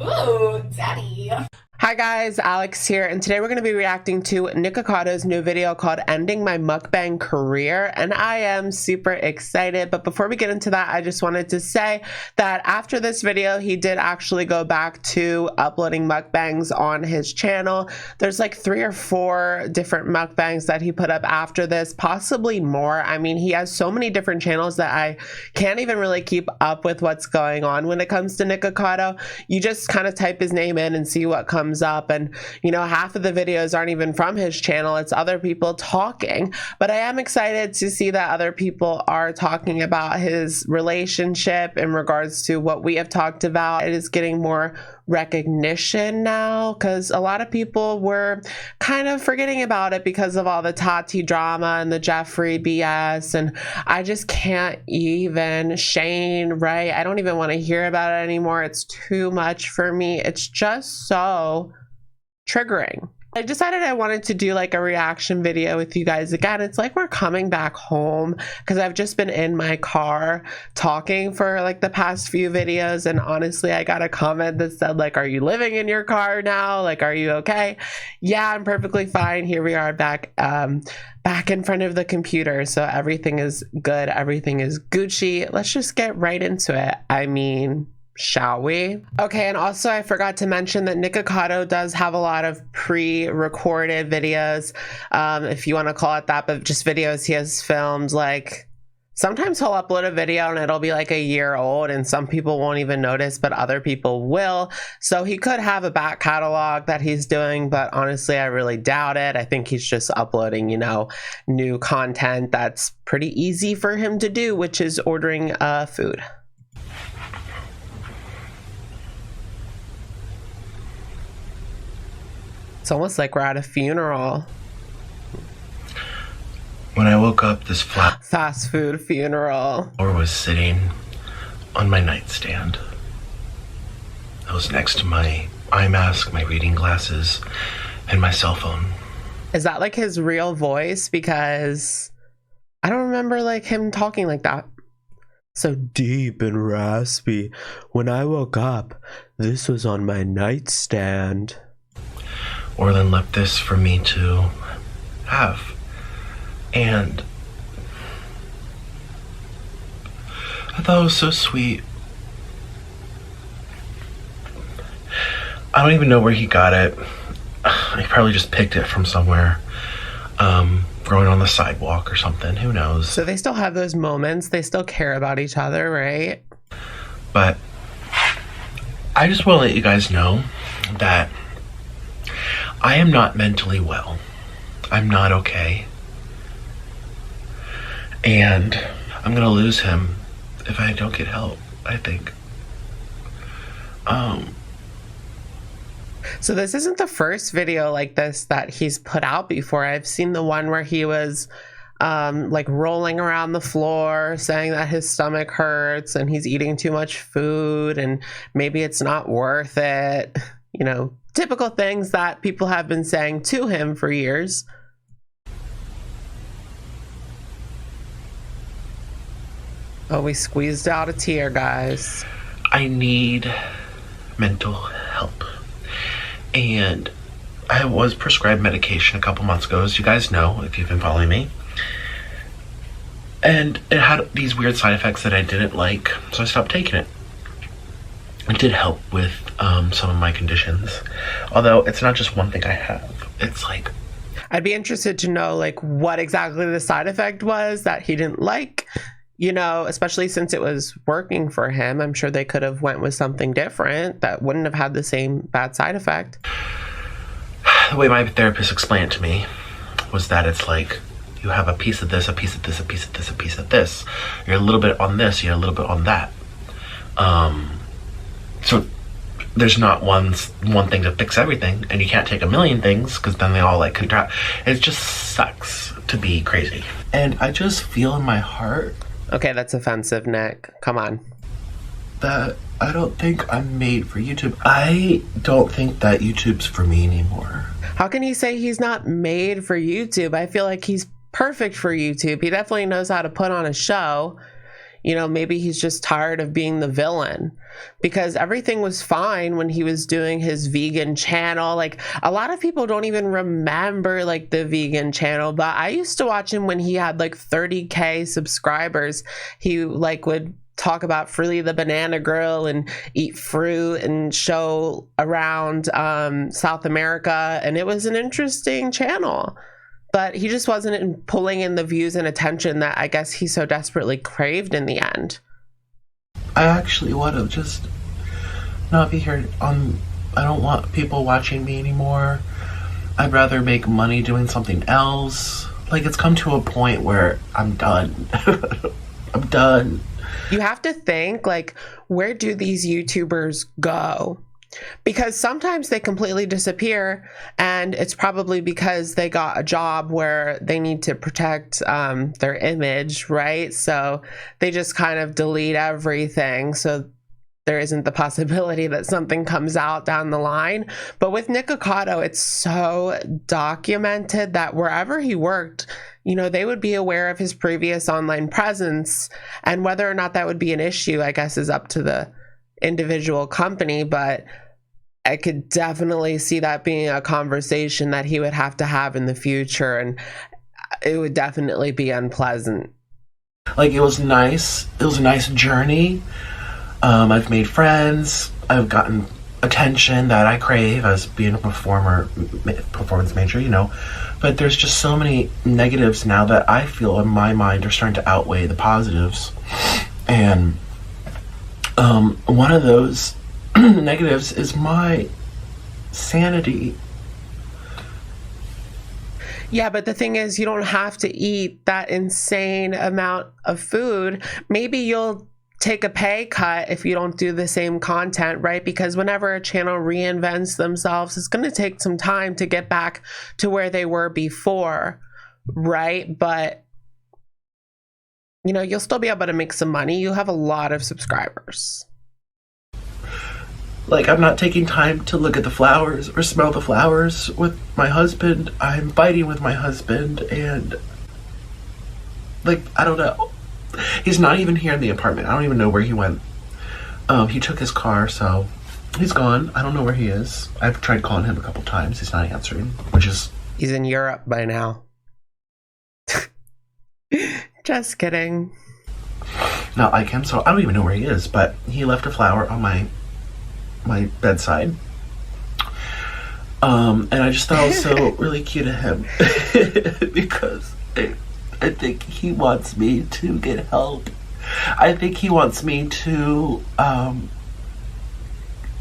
Ooh, daddy. Hi guys, Alex here, and today we're going to be reacting to Nikocado's new video called Ending My Mukbang Career, and I am super excited. But before we get into that, I just wanted to say that after this video, he did actually go back to uploading mukbangs on his channel. There's like 3 or 4 different mukbangs that he put up after this, possibly more. I mean, he has so many different channels that I can't even really keep up with what's going on when it comes to Nikocado. You just kind of type his name in and see what comes up, and you know, half of the videos aren't even from his channel, it's other people talking. But I am excited to see that other people are talking about his relationship in regards to what we have talked about. It is getting more recognition now, because a lot of people were kind of forgetting about it because of all the Tati drama and the Jeffree BS, and I just can't even. Shane, right? I don't even want to hear about it anymore. It's too much for me. It's just so triggering. I decided I wanted to do like a reaction video with you guys again. It's like we're coming back home, because I've just been in my car talking for like the past few videos, and honestly I got a comment that said like, are you living in your car now? Like, are you okay? Yeah, I'm perfectly fine. Here we are back in front of the computer, so everything is good, everything is Gucci. Let's just get right into it. I mean, shall we? Okay, and also I forgot to mention that Nikocado does have a lot of pre-recorded videos, if you want to call it that, but just videos he has filmed. Like, sometimes he'll upload a video and it'll be like a year old and some people won't even notice, but other people will. So he could have a back catalog that he's doing, but honestly I really doubt it. I think he's just uploading, you know, new content that's pretty easy for him to do, which is ordering food. It's almost like we're at a funeral. When I woke up, this fast food funeral was sitting on my nightstand. I was next to my eye mask, my reading glasses, and my cell phone. Is that like his real voice? Because I don't remember like him talking like that. So deep and raspy. When I woke up, this was on my nightstand. Orlin left this for me to have, and I thought it was so sweet. I don't even know where he got it. He probably just picked it from somewhere, growing on the sidewalk or something, who knows. So they still have those moments, they still care about each other, right? But I just want to let you guys know that I am not mentally well. I'm not okay. And I'm gonna lose him if I don't get help, I think. So this isn't the first video like this that he's put out before. I've seen the one where he was like rolling around the floor saying that his stomach hurts and he's eating too much food and maybe it's not worth it. You know, typical things that people have been saying to him for years. Oh, we squeezed out a tear, guys. I need mental help. And I was prescribed medication a couple months ago, as you guys know, if you've been following me. And it had these weird side effects that I didn't like, so I stopped taking it. It did help with some of my conditions, although it's not just one thing I have. It's like, I'd be interested to know like what exactly the side effect was that he didn't like, you know, especially since it was working for him. I'm sure they could have went with something different that wouldn't have had the same bad side effect. The way my therapist explained it to me was that it's like you have a piece of this, a piece of this, a piece of this, a piece of this. You're a little bit on this, you're a little bit on that. So there's not one thing to fix everything, and you can't take a million things because then they all like contract. It just sucks to be crazy. And I just feel in my heart. Okay, that's offensive, Nick. Come on. That I don't think I'm made for YouTube. I don't think that YouTube's for me anymore. How can he say he's not made for YouTube? I feel like he's perfect for YouTube. He definitely knows how to put on a show. You know, maybe he's just tired of being the villain, because everything was fine when he was doing his vegan channel. Like, a lot of people don't even remember like the vegan channel, but I used to watch him when he had like 30K subscribers. He like would talk about Freely the Banana Grill and eat fruit and show around South America, and it was an interesting channel. But he just wasn't pulling in the views and attention that I guess he so desperately craved in the end. I actually want to just not be here on... I don't want people watching me anymore. I'd rather make money doing something else. Like, it's come to a point where I'm done. I'm done. You have to think, like, where do these YouTubers go? Because sometimes they completely disappear, and it's probably because they got a job where they need to protect their image, right? So they just kind of delete everything, so there isn't the possibility that something comes out down the line. But with Nikocado, it's so documented that wherever he worked, you know, they would be aware of his previous online presence, and whether or not that would be an issue, I guess, is up to the individual company. But I could definitely see that being a conversation that he would have to have in the future, and it would definitely be unpleasant. Like, it was nice. It was a nice journey. I've made friends. I've gotten attention that I crave as being a performance major, you know. But there's just so many negatives now that I feel in my mind are starting to outweigh the positives. And one of those negatives is my sanity. Yeah, but the thing is, you don't have to eat that insane amount of food. Maybe you'll take a pay cut if you don't do the same content, right? Because whenever a channel reinvents themselves, it's going to take some time to get back to where they were before, right? But, you know, you'll still be able to make some money. You have a lot of subscribers. Like, I'm not taking time to look at the flowers or smell the flowers with my husband. I'm fighting with my husband, and, like, I don't know. He's not even here in the apartment. I don't even know where he went. He took his car, so he's gone. I don't know where he is. I've tried calling him a couple times. He's not answering, which is... He's in Europe by now. Just kidding. Not like him, so I don't even know where he is, but he left a flower on my bedside. And I just thought it was so really cute of him. Because I think he wants me to get help. I think he wants me to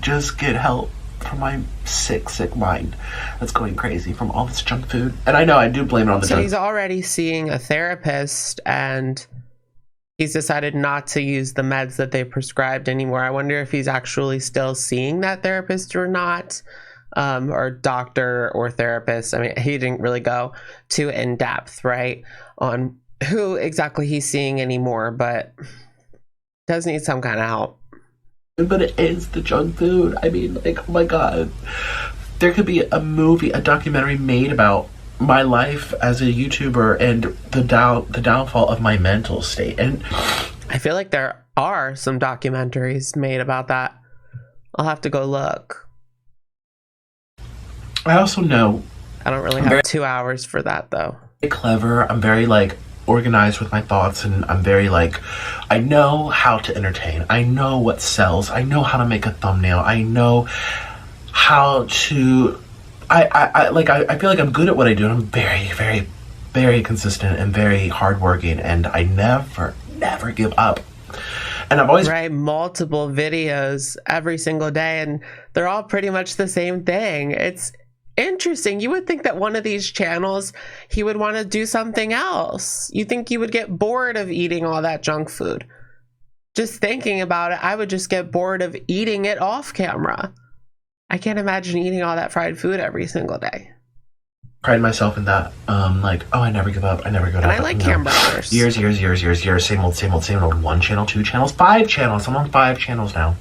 just get help from my sick mind that's going crazy from all this junk food. And I know I do blame it on the junk. So he's already seeing a therapist, and he's decided not to use the meds that they prescribed anymore. I wonder if he's actually still seeing that therapist or not, or doctor or therapist. I mean, he didn't really go too in depth, right, on who exactly he's seeing anymore, but does need some kind of help. But it is the junk food. I mean, like, oh my God. There could be a movie, a documentary made about my life as a YouTuber and the downfall of my mental state. And I feel like there are some documentaries made about that. I'll have to go look. I also know I don't really have 2 hours for that, though. Clever. I'm very, like, organized with my thoughts, and I'm very, like, I know how to entertain. I know what sells. I know how to make a thumbnail. I know how to... I feel like I'm good at what I do, and I'm very, very, very consistent and very hardworking, and I never give up. And I've always... Right, multiple videos every single day, and they're all pretty much the same thing. It's interesting. You would think that one of these channels, he would want to do something else. You think you would get bored of eating all that junk food. Just thinking about it, I would just get bored of eating it off camera. I can't imagine eating all that fried food every single day. Pride myself in that. Like, oh, I never give up. I never go down. And I like hamburgers. Years. Same old. 1 channel, 2 channels, 5 channels. I'm on 5 channels now.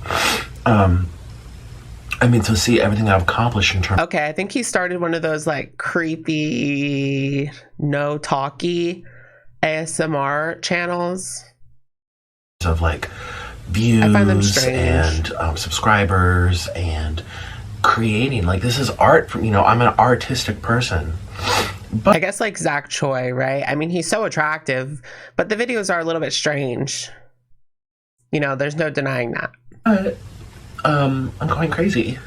I mean, to see everything I've accomplished in terms... Okay, I think he started one of those, like, creepy, no-talky ASMR channels. of like I find them views strange. and subscribers and creating. Like, this is art. You know, I'm an artistic person. But I guess like Zach Choi, right? I mean, he's so attractive, but the videos are a little bit strange. You know, there's no denying that. I'm going crazy.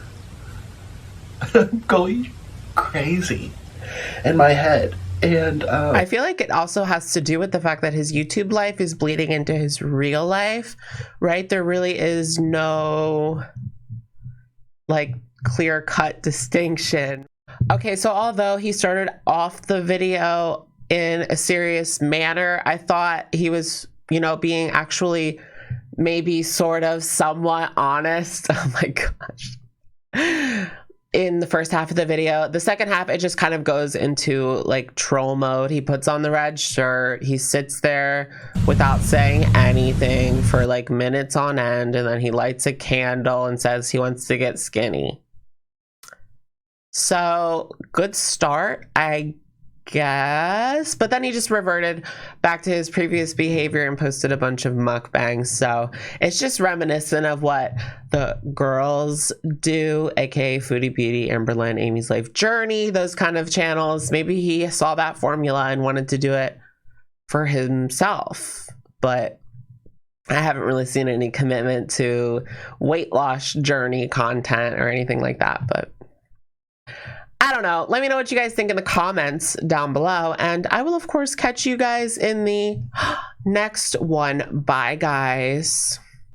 I'm going crazy in my head. And I feel like it also has to do with the fact that his YouTube life is bleeding into his real life, right? There really is no like clear-cut distinction. Okay, so although he started off the video in a serious manner, I thought he was, you know, being actually maybe sort of somewhat honest. Oh my gosh. In the first half of the video. The second half, it just kind of goes into like troll mode. He puts on the red shirt. He sits there without saying anything for like minutes on end. And then he lights a candle and says he wants to get skinny. So good start, I guess. But then he just reverted back to his previous behavior and posted a bunch of mukbangs. So it's just reminiscent of what the girls do, aka Foodie Beauty, Amberlynn, Amy's Life Journey, those kind of channels. Maybe he saw that formula and wanted to do it for himself. But I haven't really seen any commitment to weight loss journey content or anything like that. But I don't know. Let me know what you guys think in the comments down below. And I will, of course, catch you guys in the next one. Bye, guys.